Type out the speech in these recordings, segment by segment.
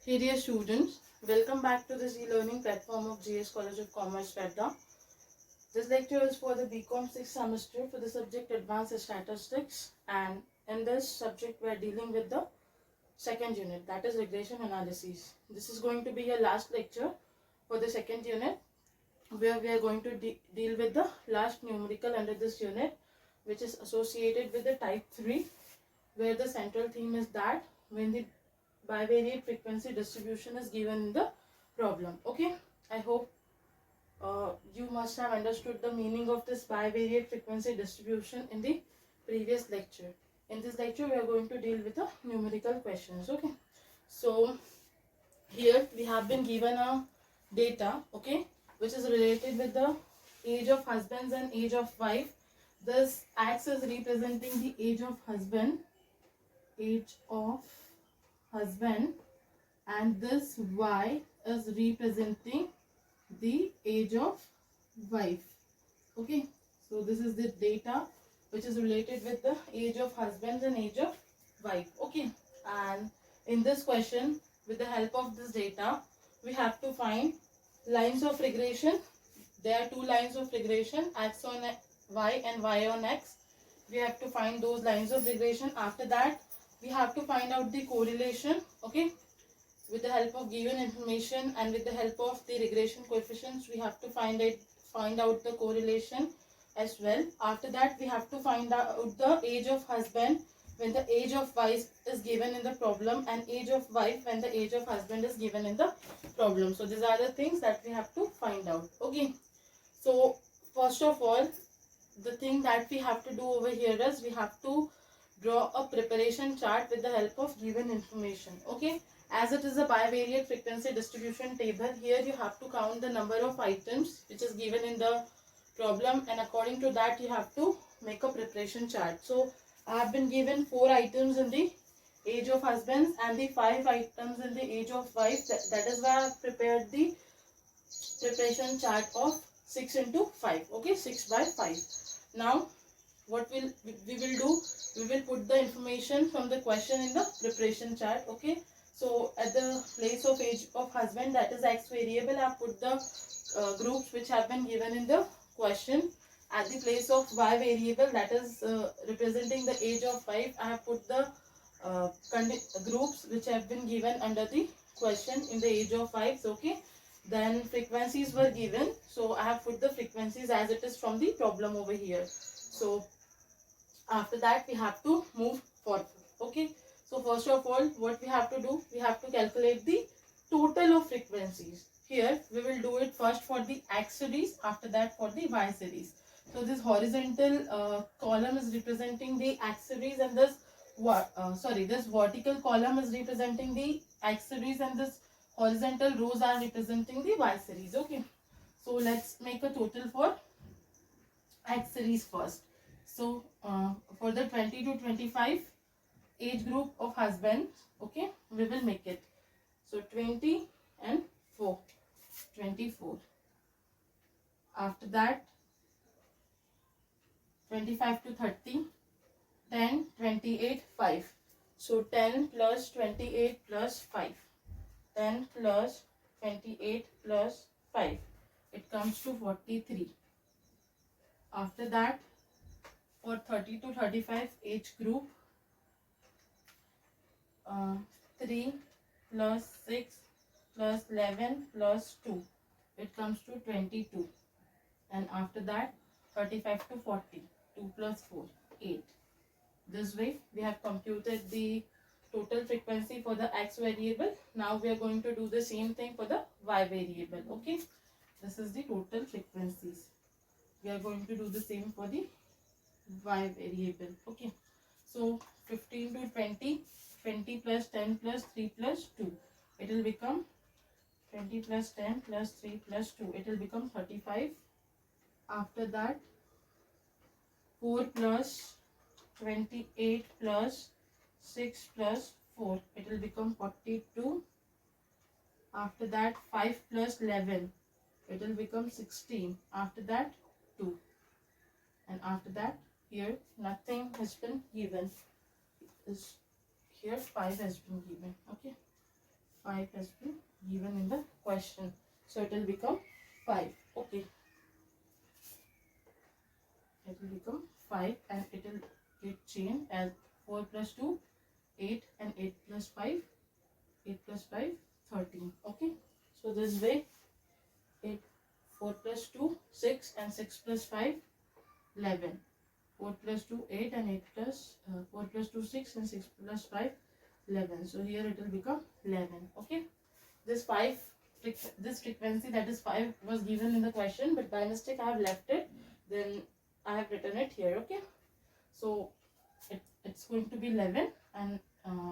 Hey dear students, welcome back to this e-learning platform of GS College of Commerce, Vedda. This lecture is for the BCom 6th semester for the subject Advanced Statistics, and in this subject we are dealing with the second unit, that is regression analysis. This is going to be your last lecture for the second unit, where we are going to deal with the last numerical under this unit, which is associated with the type 3, where the central theme is that when the bivariate frequency distribution is given in the problem. Okay, I hope you must have understood the meaning of this bivariate frequency distribution in the previous lecture. In this lecture we are going to deal with the numerical questions. Okay, so here we have been given a data, okay, which is related with the age of husbands and age of wife. This X is representing the age of husband, and this Y is representing the age of wife. Okay, so this is the data which is related with the age of husband and age of wife. Okay, and in this question, with the help of this data, we have to find lines of regression. There are two lines of regression, X on Y and Y on X. We have to find those lines of regression. After that, we have to find out the correlation. Okay, with the help of given information and with the help of the regression coefficients, we have to find out the correlation as well. After that, we have to find out the age of husband when the age of wife is given in the problem, and age of wife when the age of husband is given in the problem. So these are the things that we have to find out. Okay, so first of all, the thing that we have to do over here is we have to draw a preparation chart with the help of given information. Okay, as it is a bivariate frequency distribution table, here you have to count the number of items which is given in the problem, and according to that you have to make a preparation chart. So I have been given 4 items in the age of husbands and the 5 items in the age of wife. That is why I have prepared the preparation chart of 6 into 5. Okay, 6 by 5. Now what we will do, we will put the information from the question in the preparation chart. Okay, so at the place of age of husband, that is X variable, I have put the groups which have been given in the question. At the place of Y variable, that is representing the age of wife, I have put the groups which have been given under the question in the age of wives. Okay, then frequencies were given, so I have put the frequencies as it is from the problem over here. So after that we have to move forward. Okay, so first of all, what we have to do, we have to calculate the total of frequencies. Here we will do it first for the X series, after that for the Y series. So this horizontal column is representing the X series, and this this vertical column is representing the X series, and this horizontal rows are representing the Y series. Okay, so let's make a total for X series first. So for the 20 to 25 age group of husbands, okay, we will make it. So 20 and 4, 24. After that 25 to 30, 10, 28, 5. So 10 plus 28 plus 5. 10 plus 28 plus 5. It comes to 43. After that, for 30 to 35 age group, 3 plus 6 plus 11 plus 2. It comes to 22. And after that, 35 to 40. 2 plus 4, 8. This way, we have computed the total frequency for the X variable. Now we are going to do the same thing for the Y variable. Okay, this is the total frequencies. We are going to do the same for the Y variable. Okay, so 15 to 20, 20 plus 10 plus 3 plus 2. It will become 20 plus 10 plus 3 plus 2. It will become 35. After that, 4 plus 28 plus 6 plus 4. It will become 42. After that, 5 plus 11. It will become 16. After that, 2. And after that, here nothing has been given. Here 5 has been given. Okay, 5 has been given in the question. So it will become 5. Okay. It will become 5 and it will get changed as 4 plus 2, 8 and 8 plus 5, 8 plus 5, 13. Okay. So this way 8, 4 plus 2, 6 and 6 plus 5, 11. 4 plus 2, 8 and 8 plus 4 plus 2, 6 and 6 plus 5, 11. So here it will become 11. Okay. This 5, this frequency that is 5 was given in the question, but by mistake I have left it. Then I have written it here. Okay. So it's going to be 11, and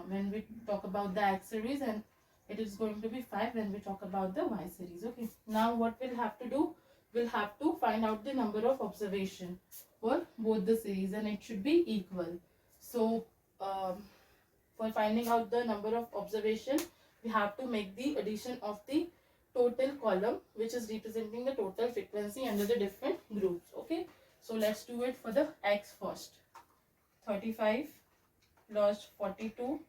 when we talk about the X series, and it is going to be 5 when we talk about the Y series. Okay. Now what we'll have to do, we'll have to find out the number of observation for both the series, and it should be equal. So for finding out the number of observation, we have to make the addition of the total column, which is representing the total frequency under the different groups. Okay. So let's do it for the X first. 35 plus 42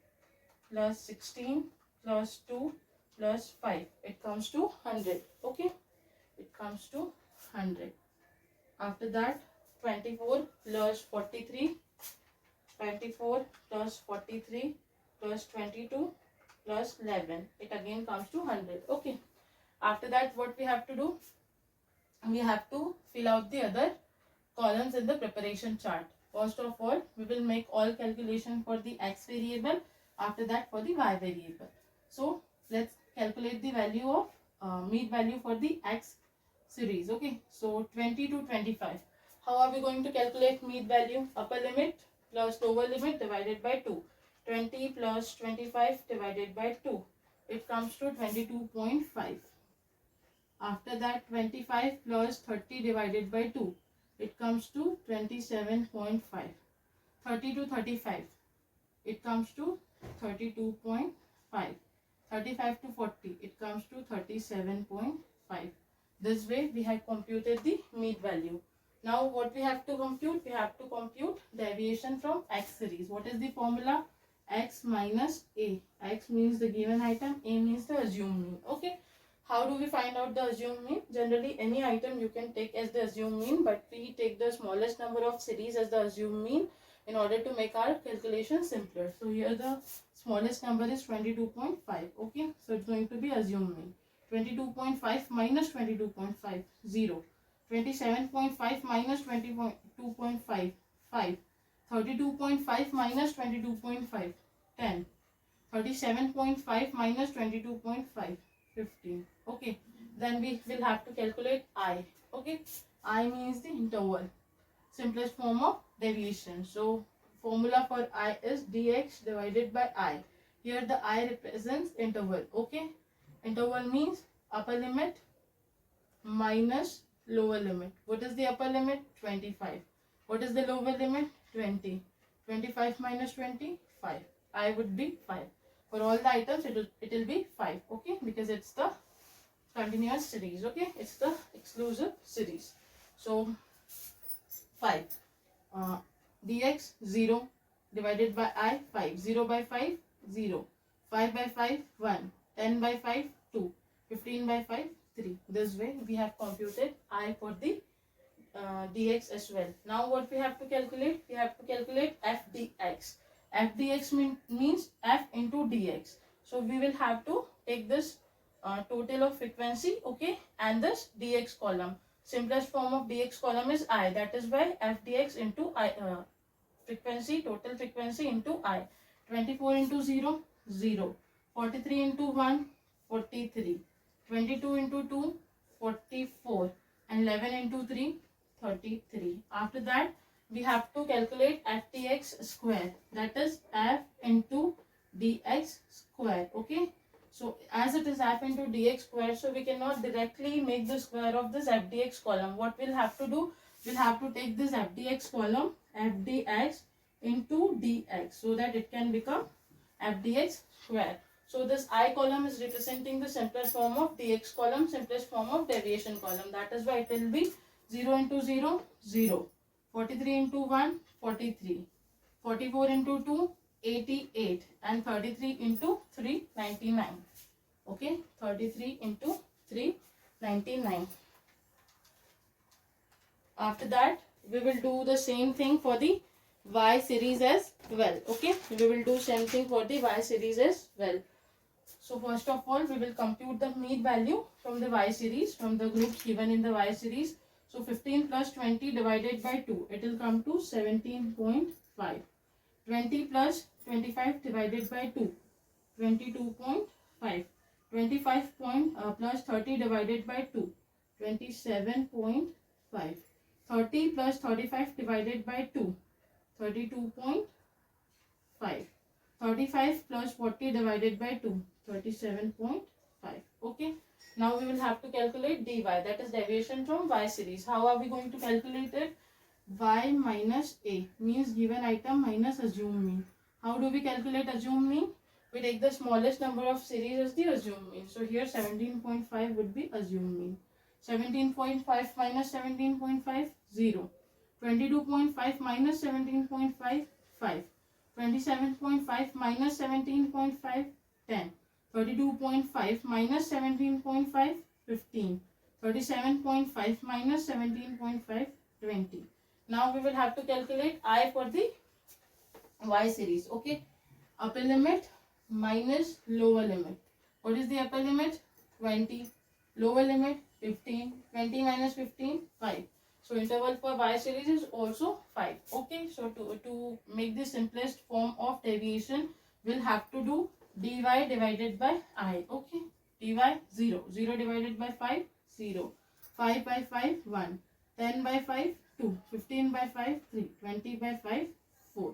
plus 16 plus 2 plus 5. It comes to 100. Okay. It comes to 100. After that, 24 plus 43. 24 plus 43 plus 22 plus 11. It again comes to 100. Okay. After that, what we have to do? We have to fill out the other columns in the preparation chart. First of all, we will make all calculation for the X variable. After that, for the Y variable. So let's calculate the value of mean value for the X series. Okay. So 20 to 25. How are we going to calculate mean value? Upper limit plus lower limit divided by 2. 20 plus 25 divided by 2. It comes to 22.5. After that, 25 plus 30 divided by 2. It comes to 27.5. 30 to 35. It comes to 32.5. 35 to 40. It comes to 37.5. This way we have computed the mean value. Now what we have to compute? We have to compute deviation from X series. What is the formula? X minus A. X means the given item, A means the assumed mean. Okay. How do we find out the assumed mean? Generally any item you can take as the assumed mean, but we take the smallest number of series as the assumed mean in order to make our calculation simpler. So here the smallest number is 22.5. Okay. So it's going to be assumed mean. 22.5 minus 22.5, 0. 27.5 minus 22.5, 5. 32.5 minus 22.5, 10. 37.5 minus 22.5, 15. Okay. Then we will have to calculate I. Okay. I means the interval. Simplest form of deviation. So formula for I is dx divided by I. Here the I represents interval. Okay. Interval means upper limit minus lower limit. What is the upper limit? 25. What is the lower limit? 20. 25 minus 20, 5. I would be 5. For all the items, it will be 5. Okay, because it's the continuous series. Okay, it's the exclusive series. So 5. Dx 0 divided by I 5. 0 by 5 0. 5 by 5 1. 10 by 5 2. 15 by 5 3. This way we have computed I for the dx as well. Now what we have to calculate? We have to calculate f dx. F dx means f into dx. So we will have to take this total of frequency, okay, and this dx column. Simplest form of dx column is I. That is why f dx into I frequency, total frequency into I. 24 into 0, 0. 43 into 1, 43. 22 into 2, 44. And 11 into 3, 33. After that, we have to calculate f dx square. That is f into dx square. Okay. So as it is f into dx square, so we cannot directly make the square of this f dx column. What we'll have to do? We'll have to take this f dx column, f dx into dx, so that it can become f dx square. So this I column is representing the simplest form of dx column, simplest form of deviation column. That is why it will be 0 into 0, 0. 43 into 1, 43. 44 into 2, 88. And 33 into 3, 99. Okay, 33 into 3, 99. After that, we will do the same thing for the y series as well. Okay, we will do same thing for the y series as well. So first of all, we will compute the mean value from the y series, from the groups given in the y series. So 15 plus 20 divided by 2, it will come to 17.5. 20 plus 25 divided by 2, 22.5. 25 plus 30 divided by 2, 27.5. 30 plus 35 divided by 2, 32.5. 35 plus 40 divided by 2, 37.5. Okay. Now we will have to calculate dy, that is deviation from y series. How are we going to calculate it? Y minus a means given item minus assumed mean. How do we calculate assumed mean? We take the smallest number of series as the assumed mean. So here 17.5 would be assumed mean. 17.5 minus 17.5, 0. 22.5 minus 17.5, 5. 27.5 minus 17.5, 10. 32.5 minus 17.5, 15. 37.5 minus 17.5, 20. Now we will have to calculate I for the y series. Okay. Upper limit minus lower limit. What is the upper limit? 20. Lower limit 15. 20 minus 15, 5. So interval for y series is also 5. Okay. So to make the simplest form of deviation, we'll have to do dy divided by I. Okay. dy 0. 0 divided by 5, 0. 5 by 5, 1. 10 by 5, 2. 15 by 5, 3. 20 by 5, 4.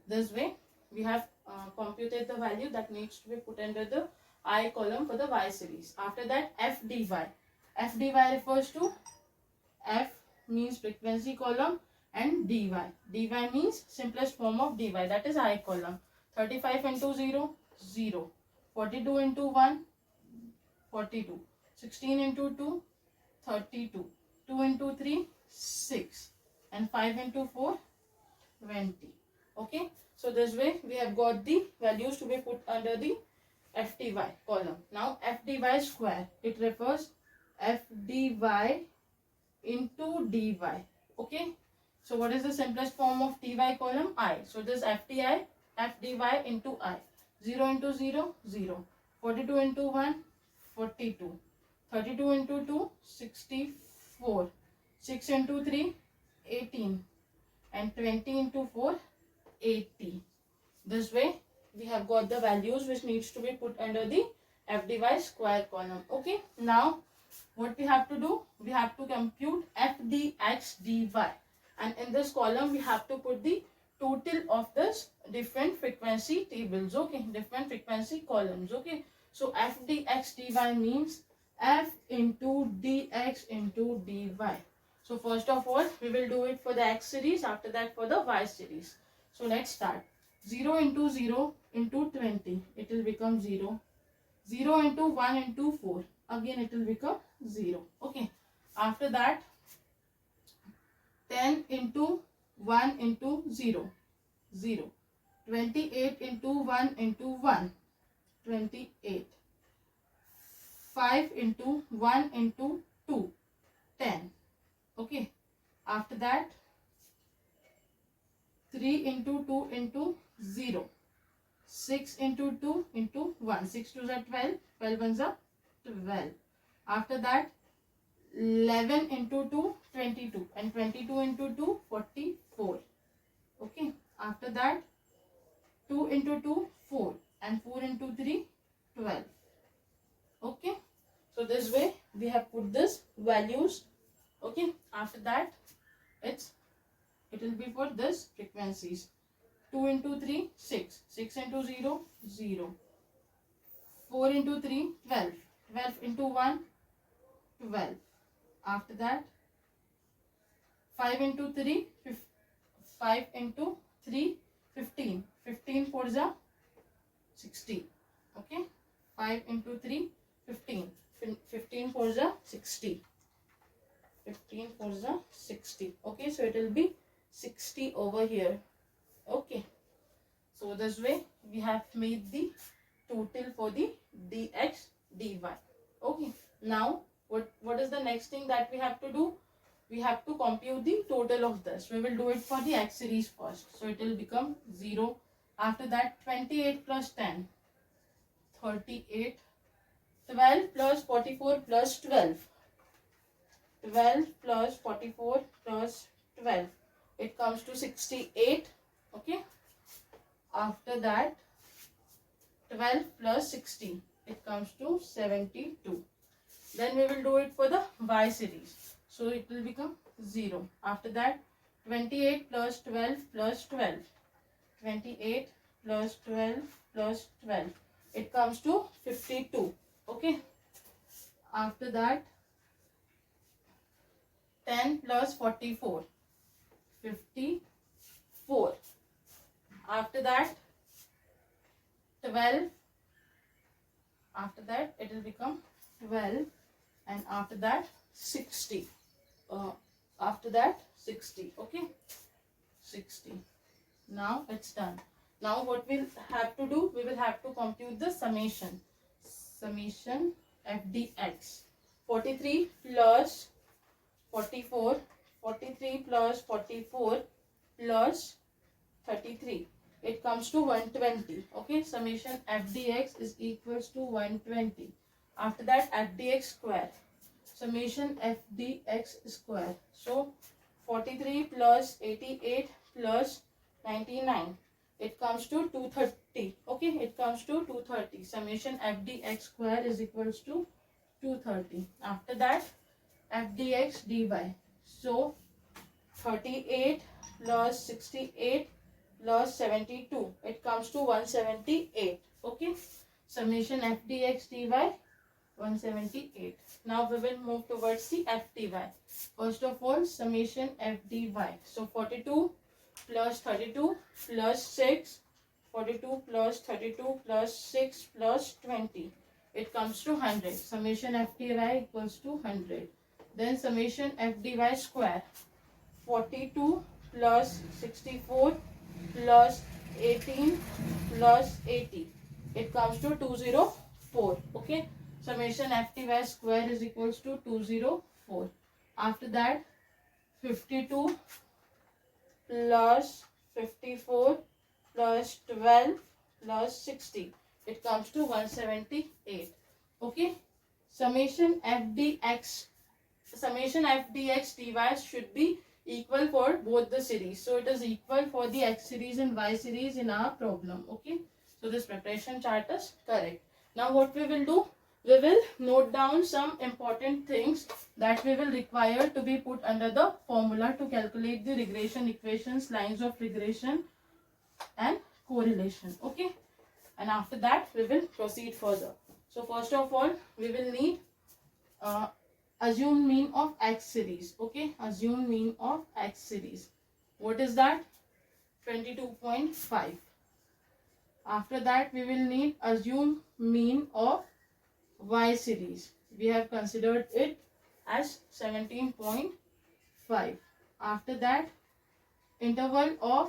This way we have computed the value that needs to be put under the I column for the y series. After that, f dy. F dy refers to f means frequency column and dy. dy means simplest form of dy, that is I column. 35 into 0, 0. 42 into 1, 42. 16 into 2, 32. 2 into 3, 6. And 5 into 4, 20. Okay. So this way we have got the values to be put under the f dy column. Now f dy square, it refers f dy into dy. Okay. So what is the simplest form of dy column? I. So this f dy into I. 0 into 0, 0. 42 into 1, 42. 32 into 2, 64. 6 into 3, 18. And 20 into 4, 80. This way we have got the values which needs to be put under the f dy square column. Okay. Now what we have to do? We have to compute f dx dy. And in this column we have to put the total of this different frequency tables. Okay. Different frequency columns. Okay. So f dx dy means f into dx into dy. So first of all, we will do it for the x series, after that for the y series. So let's start. 0 into 0 into 20, it will become 0. 0 into 1 into 4, again it will become 0. Okay. After that, 10 into 1 into 0, 0. 28 into 1 into 1, 28. 5 into 1 into 2, 10. Okay. After that, 3 into 2 into 0. 6 into 2 into 1. 6 2s are 12. 12 1s are 12. After that, 11 into 2, 22. And 22 into 2, 44. Okay. After that, 2 into 2, 4. And 4 into 3, 12. Okay. So this way we have put this values. Okay. After that, it will be for this frequencies. 2 into 3, 6. 6 into 0, 0. 4 into 3, 12. 12 into 1, 12. After that, 5 into 3, 5 into 3, 15. 15 4 is 60. Okay. 5 into 3, 15. 15 4 is 60. 15 4 is 60. Okay. So it will be 60 over here. Okay. So this way we have made the total for the dx dy. Okay, now what is the next thing that we have to do? We have to compute the total of this. We will do it for the x series first. So it will become 0. After that 28 plus 10, 38, 12 plus 44 plus 12. 12 plus 44 plus 12. It comes to 68. Okay. After that 12 plus 60. It comes to 72. Then we will do it for the y series. So it will become 0. After that 28 plus 12 plus 12. 28 plus 12 plus 12. It comes to 52. Okay. After that 10 plus 44. 54. After that 12. After that it will become 12. And after that 60. After that 60. Okay. 60. Now it's done. Now what we'll have to do, we will have to compute the summation. Summation f dx. 43 plus 44. 43 plus 44 plus 33. It comes to 120. Okay. Summation f dx is equals to 120. After that f dx square. Summation f dx square. So 43 plus 88 plus 99. It comes to 230. Okay, it comes to 230. Summation f dx square is equals to 230. After that f dx dy. So 38 plus 68 plus 72. It comes to 178. Okay, summation f dx dy 178. Now we will move towards the f dy. First of all, summation f dy. So 42 plus 32 plus 6. 42 plus 32 plus 6 plus 20. It comes to 100. Summation f dy equals to 100. Then summation f dy square. 42 plus 64 plus 18 plus 80. It comes to 204. Okay. Summation f dy square is equals to 204. After that 52 plus 54 plus 12 plus 60. It comes to 178. Okay. Summation f dx dy should be equal for both the series. So it is equal for the x series and y series in our problem. Okay. So this preparation chart is correct. Now what we will do? We will note down some important things that we will require to be put under the formula to calculate the regression equations, lines of regression and correlation. Okay. And after that we will proceed further. So first of all we will need assumed mean of x series. Okay. Assumed mean of x series. What is that? 22.5. After that we will need assumed mean of y series. We have considered it as 17.5. After that interval of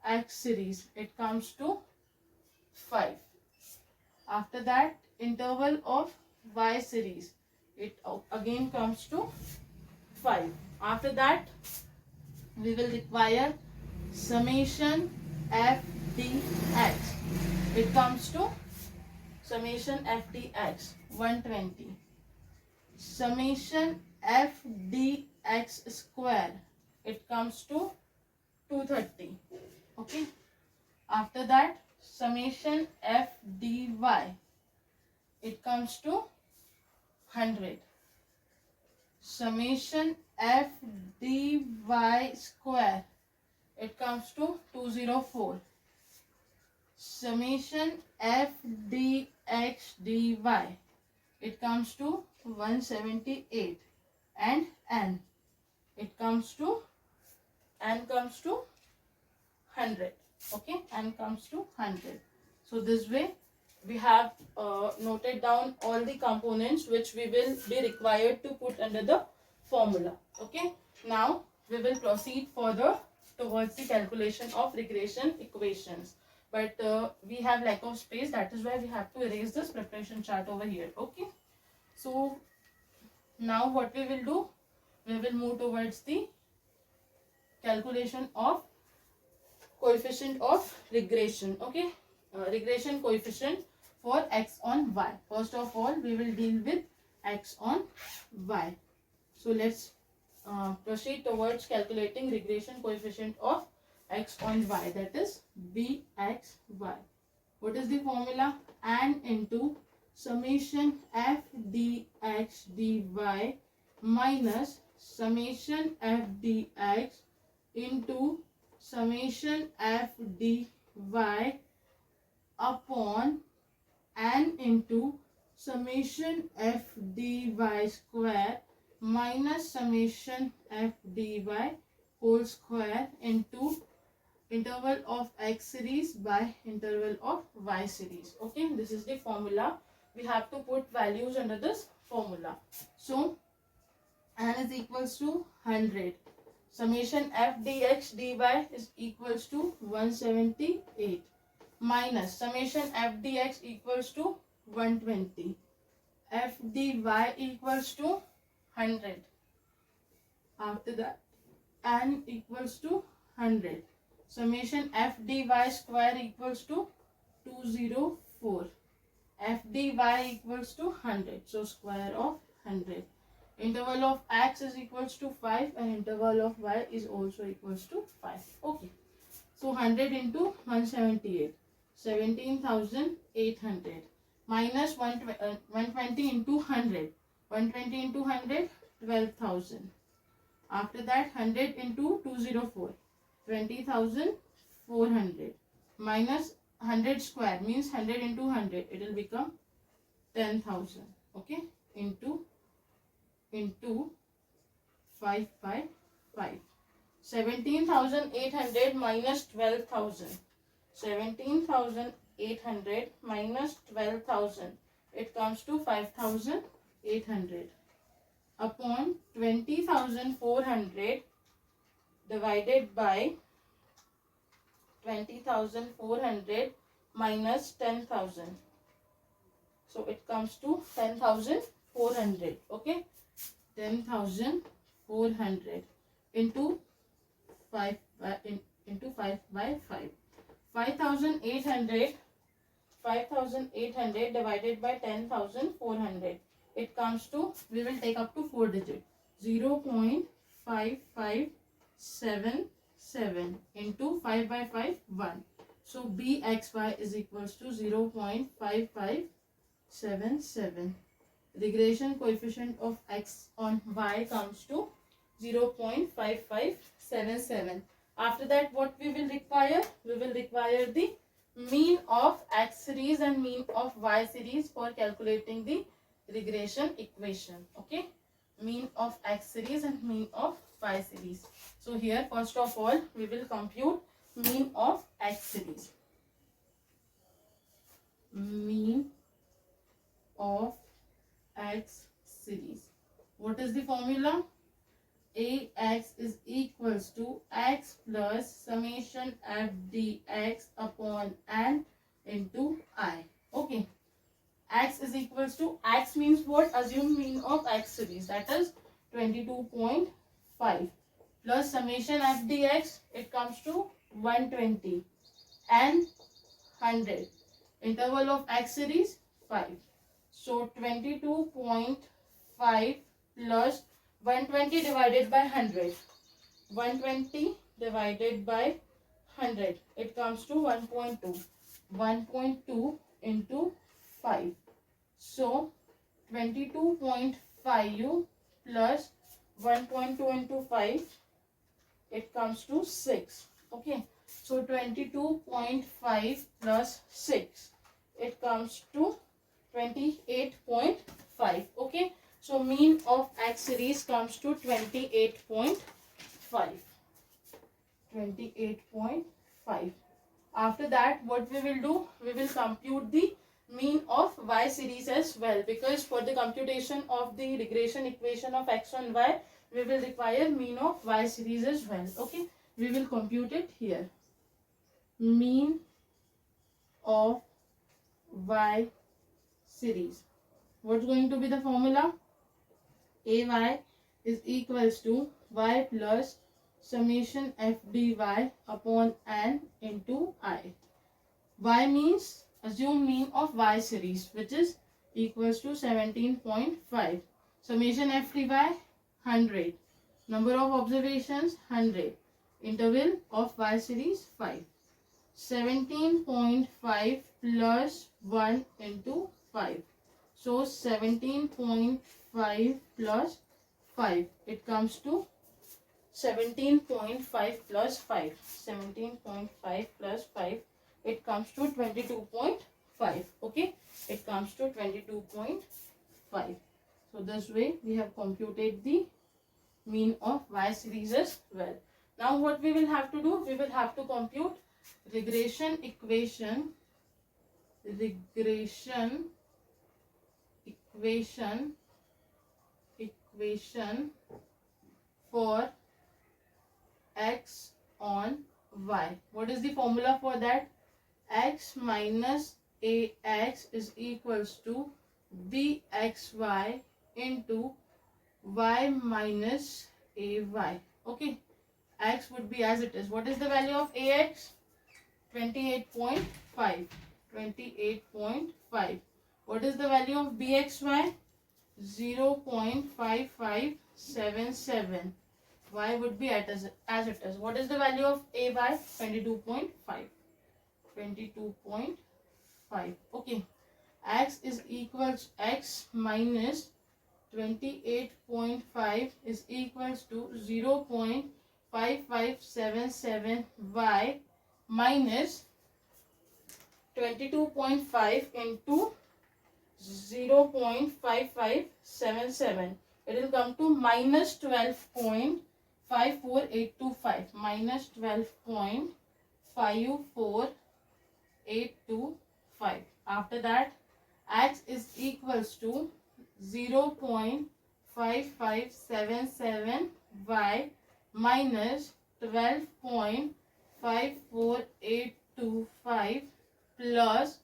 x series. It comes to 5. After that interval of y series. It again comes to 5. After that we will require summation f dx. It comes to summation f dx 120. Summation f dx square. It comes to 230. Okay. After that summation f dy. It comes to 100. Summation f dy square. It comes to 204. Summation f dx dy. It comes to 178. And n. It comes to 100. Okay, n comes to 100. So this way we have noted down all the components which we will be required to put under the formula. Okay, now we will proceed further towards the calculation of regression equations. but we have lack of space, that is why we have to erase this preparation chart over here. Okay, so now what we will do, we will move towards the calculation of coefficient of regression. Okay, regression coefficient for x on y. First of all, we will deal with x on y. So let's proceed towards calculating regression coefficient of x on y, that is bxy. What is the formula? N into summation f dx dy minus summation f dx into summation f dy upon n into summation f dy square minus summation f dy whole square into interval of x series by interval of y series. Okay, this is the formula. We have to put values under this formula. So n is equals to 100. Summation f dx dy is equals to 178 minus summation f dx equals to 120. F dy equals to 100. After that, n equals to 100. Summation f dy square equals to 204. F dy equals to 100. So square of 100. Interval of x is equals to 5 and interval of y is also equals to 5. Okay. So 100 into 178. 17,800 minus 120 into 100. 120 into 100, 12,000. After that, 100 into 204, 20,400 minus 100 square means 100 into 100, it will become 10,000. Okay, into 5 by 5. 17,800 minus 12,000. 17,800 minus 12,000. It comes to 5,800 upon 20,400 divided by 20,400 minus 10,000. So it comes to 10,400. Okay, 10,400 into 5 by 5. 5,800 divided by 10,400. It comes to, we will take up to 4 digits. 0.5577 into 5 by 5, 1. So bxy is equals to 0.5577. Regression coefficient of x on y comes to 0.5577. After that, what we will require? We will require the mean of x series and mean of y series for calculating the regression equation. Okay, mean of x series and mean of y series. So here, first of all, we will compute mean of x series. Mean of x series. What is the formula? Ax is equals to x plus summation f dx upon n into I. Okay. X is equals to, x means what? Assume mean of x series, that is 22.5 plus summation f dx, it comes to 120 and 100. Interval of x series 5. So 22.5 plus 120 divided by 100. 120 divided by 100. It comes to 1.2. 1.2 into 5. So 22.5 plus 1.2 into 5. It comes to 6. Okay. So 22.5 plus 6. It comes to 28.5. Okay. So mean of x series comes to 28.5. 28.5. After that, what we will do? We will compute the mean of y series as well, because for the computation of the regression equation of x and y, we will require mean of y series as well. Okay, we will compute it here. Mean of y series. What's going to be the formula? Ay is equals to y plus summation f dy upon n into I. Y means assume mean of y series, which is equals to 17.5. Summation f dy 100. Number of observations 100. Interval of y series 5. 17.5 plus 1 into 5. So 17.5 plus 5. It comes to 17.5 plus 5. 17.5 plus 5. It comes to 22.5. Okay. It comes to 22.5. So this way we have computed the mean of y series as well. Now what we will have to do? We will have to compute regression equation for x on y. What is the formula for that? X minus ax is equals to bxy into y minus ay. Okay, x would be as it is. What is the value of ax? 28.5. 28.5. What is the value of bxy? 0.5577. Y would be as it is. What is the value of ay? 22.5. 22.5. Okay. X is equals x minus 28.5 is equals to 0.5577 y minus 22.5 into 0.5577. It will come to minus 12.54825. Minus 12.54825. After that, x is equals to 0.5577 y minus 12.54825 plus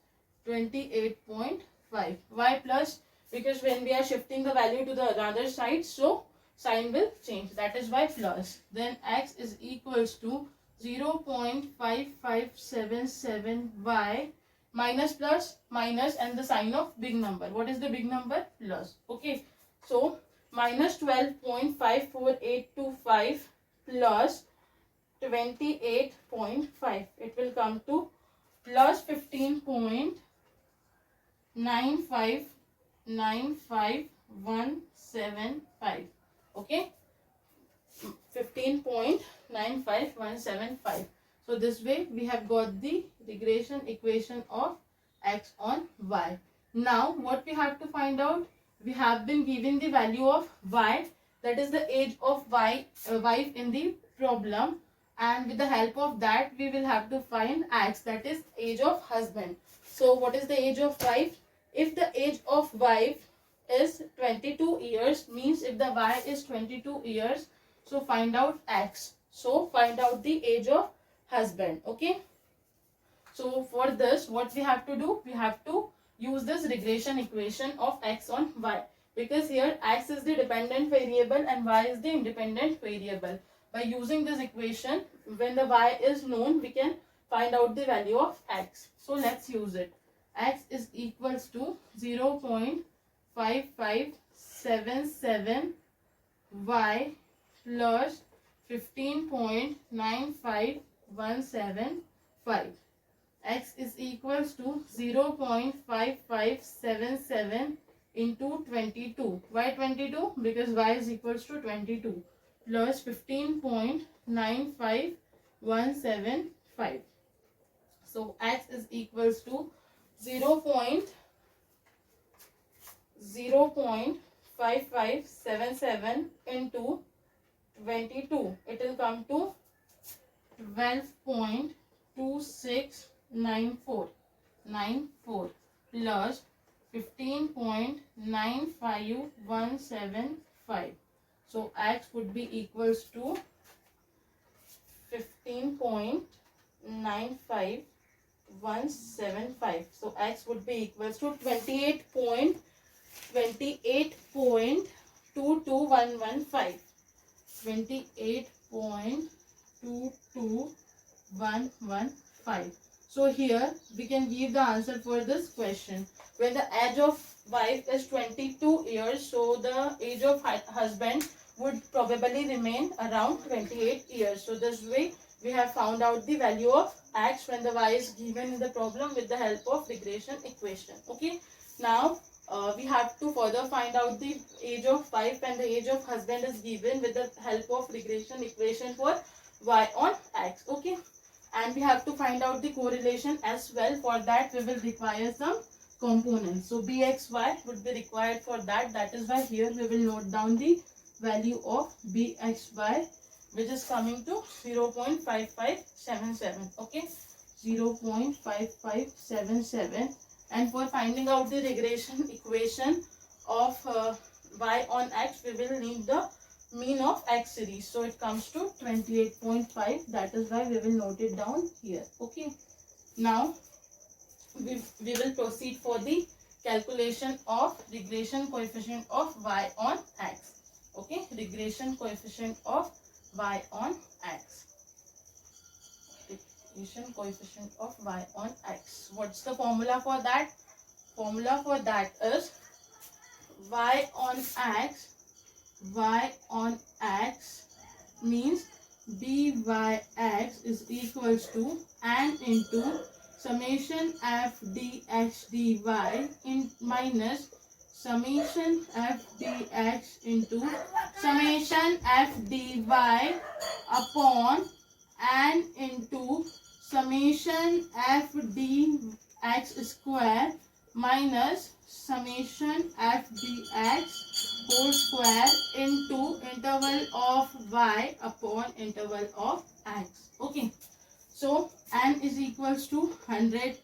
28.5. Why plus? Because when we are shifting the value to the other side, so sign will change. That is why plus. Then x is equals to 0.5577 y minus plus minus and the sign of big number. What is the big number? Plus. Okay. So minus 12.54825 plus 28.5. It will come to plus 15.9595175. Okay. 15.95175. So this way we have got the regression equation of x on y. Now what we have to find out? We have been given the value of y, that is the age of wife in the problem, and with the help of that we will have to find x, that is age of husband. So what is the age of wife? If the age of wife is 22 years, means if the y is 22 years, so find out x. So find out the age of husband. Okay. So for this, what we have to do? We have to use this regression equation of x on y, because here x is the dependent variable and y is the independent variable. By using this equation, when the y is known, we can find out the value of x. So let's use it. X is equals to 0.5577 y plus 15.95175. X is equals to 0.5577 into 22. Why 22? Because y is equals to 22 plus 15.95175. So x is equals to 0.5577 into 22. It will come to 12.2694 plus 15.95175. So x would be equals to 15.95 28.175. So x would be equals to 28.22115. 28.22115. So here we can give the answer for this question. When the age of wife is 22 years, so the age of husband would probably remain around 28 years. So this way we have found out the value of x when the y is given in the problem with the help of regression equation. Okay. Now we have to further find out the age of wife and the age of husband is given with the help of regression equation for y on x. Okay. And we have to find out the correlation as well. For that we will require some components. So bxy would be required for that. That is why here we will note down the value of bxy, which is coming to 0.5577. Okay, 0.5577. And for finding out the regression equation of y on x, we will need the mean of x series. So it comes to 28.5. That is why we will note it down here. Okay. Now we will proceed for the calculation of regression coefficient of y on x. Okay, regression coefficient of y on x. Regression coefficient of y on x. What's the formula for that? Formula for that is y on x. Y on x means byx is equals to n into summation f dx dy in minus summation f dx into summation f dy upon n into summation f dx square minus summation f dx whole square into interval of y upon interval of x. Okay. So n is equals to 100.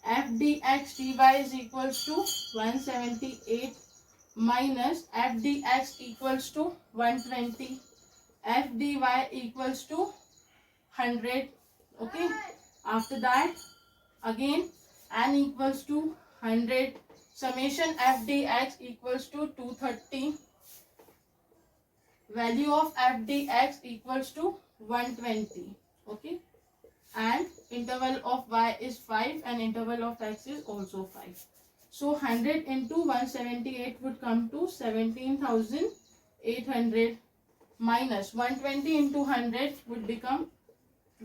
F dx dy is equals to 178 minus f dx equals to 120. F dy equals to 100. Okay. After that, again n equals to 100. Summation f dx equals to 230. Value of f dx equals to 120. Okay. And interval of y is 5 and interval of x is also 5. So 100 into 178 would come to 17,800 minus 120 into 100 would become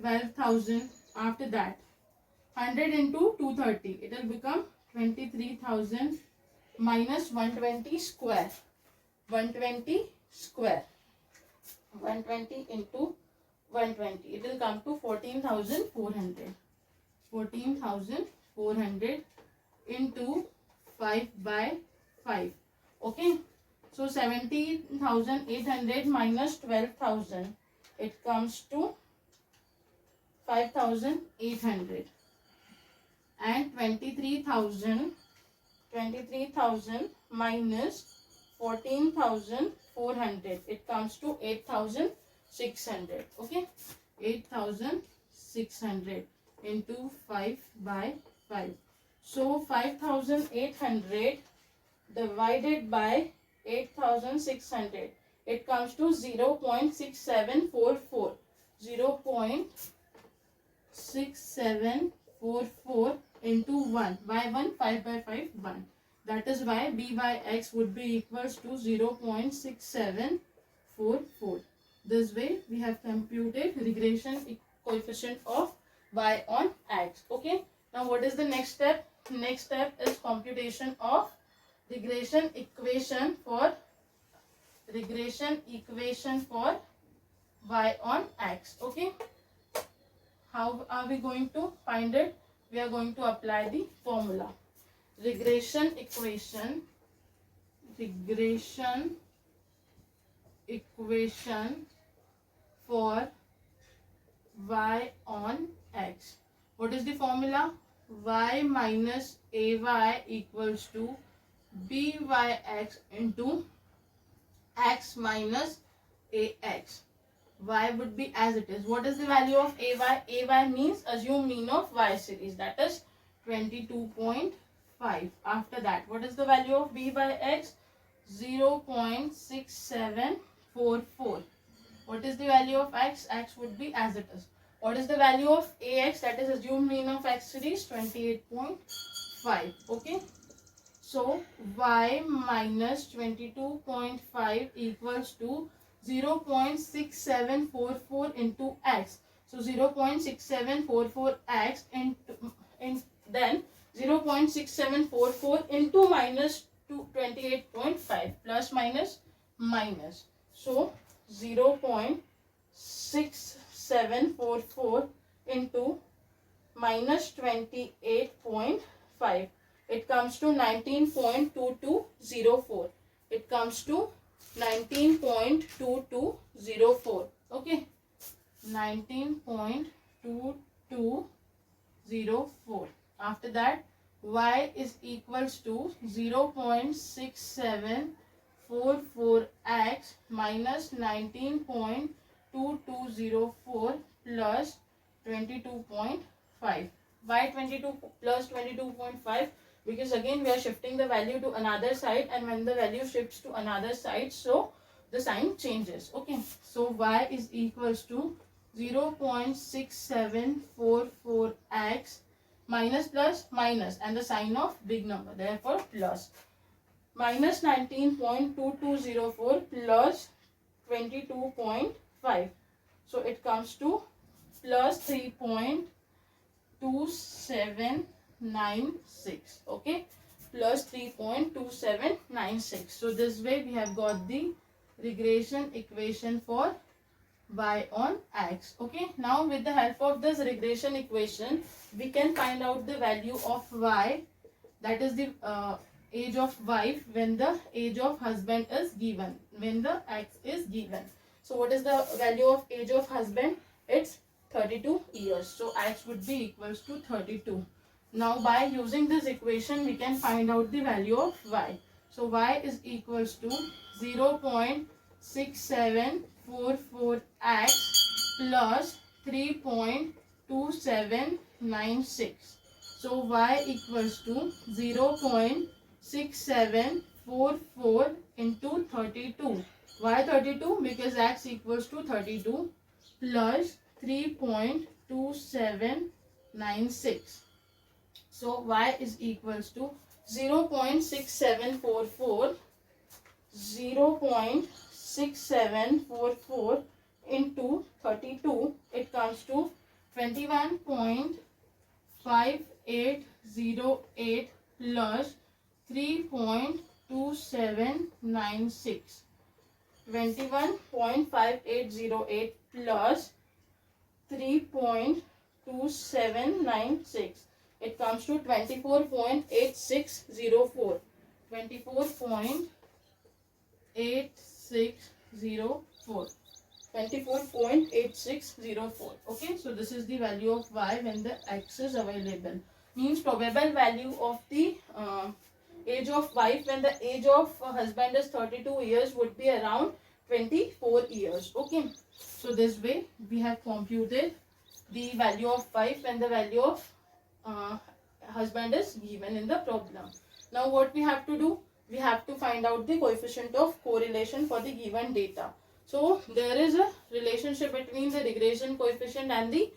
12,000. After that 100 into 230, it will become 23,000 minus 120 square. 120 square. 120 into 120. It will come to 14,400. 14,400 into 5 by 5. Okay. So 17,800 minus 12,000. It comes to 5,800. And 23,000 minus 14,400. It comes to 8,600. Okay. 8,600 into 5 by 5. So 5,800 divided by 8,600. It comes to 0.6744. 0.6744 into 1. By 1, 5 by 5, 1. That is why b by x would be equals to 0.6744. This way we have computed regression coefficient of y on x. Okay. Now what is the next step? Next step is computation of regression equation for y on x. Okay. How are we going to find it? We are going to apply the formula. Regression equation for y on x. What is the formula? Y minus ay equals to byx into x minus ax. y would be as it is. What is the value of ay? Ay means assume mean of y series, that is 22.5. After that, what is the value of b by x? 0.6744. What is the value of x? X would be as it is. What is the value of ax? That is assumed mean of x series, 28.5. Okay. So y minus 22.5 equals to 0.6744 into x. So 0.6744x then 0.6744 into minus 28.5 plus minus minus. So 0.6744 into minus 28.5. It comes to 19.2204. It comes to 19.2204. Okay. 19.2204. After that, y is equals to 0.6744x minus 19.2204 plus 22.5. Why 22 plus 22.5? Because again we are shifting the value to another side, and when the value shifts to another side, so the sign changes. Okay, so y is equals to 0.6744x minus plus minus and the sign of big number, therefore plus, minus 19.2204 plus 22.5. So it comes to plus 3.2796. Okay, plus 3.2796. So this way we have got the regression equation for y on x. Okay, now with the help of this regression equation we can find out the value of y, that is the age of wife when the age of husband is given, when the x is given. So what is the value of age of husband? It's 32 years. So x would be equals to 32. Now by using this equation we can find out the value of y. So y is equals to 0.6744x plus 3.2796. So y equals to 0.6744 into 32. Why 32? Because x equals to 32 plus 3.2796. So y is equals to 0.6744 into 32. It comes to 21.5808 plus 3.2796. 21.5808 plus 3.2796. It comes to 24.8604. 24.8604. 24.8604. Okay, so this is the value of y when the x is available. Means probable value of the age of wife when the age of husband is 32 years would be around 24 years. Okay, so this way we have computed the value of wife when the value of husband is given in the problem. Now what we have to do? We have to find out the coefficient of correlation for the given data. So there is a relationship between the regression coefficient and the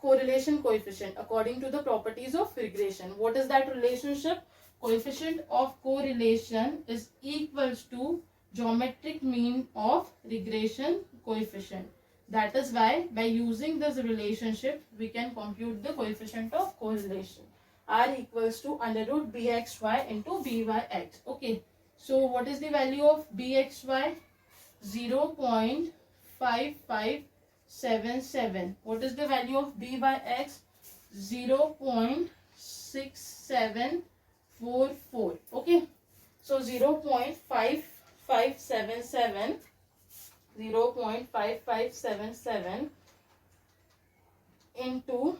correlation coefficient according to the properties of regression. What is that relationship? Coefficient of correlation is equals to geometric mean of regression coefficient. That is why by using this relationship we can compute the coefficient of correlation. R equals to under root bxy into byx. Okay, so what is the value of bxy? 0.5577. What is the value of byx? 0.6744. Okay, so 0.5577 into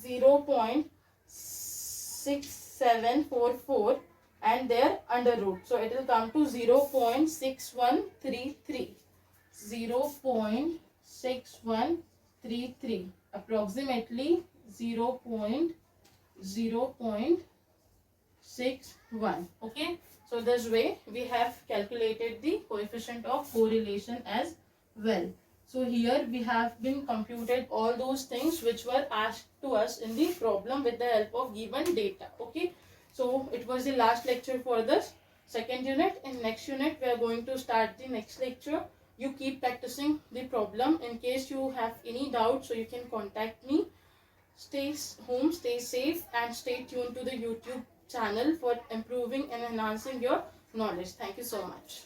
0.6744 and their under root. So it will come to 0.6133. 0.6133. 0.6133, approximately 0.61. Okay, so this way we have calculated the coefficient of correlation as well. So here we have been computed all those things which were asked to us in the problem with the help of given data. Okay, so it was the last lecture for this second unit. In next unit we are going to start the next lecture. You keep practicing the problem. In case you have any doubt, so you can contact me. Stay home, stay safe, and stay tuned to the YouTube channel for improving and enhancing your knowledge. Thank you so much.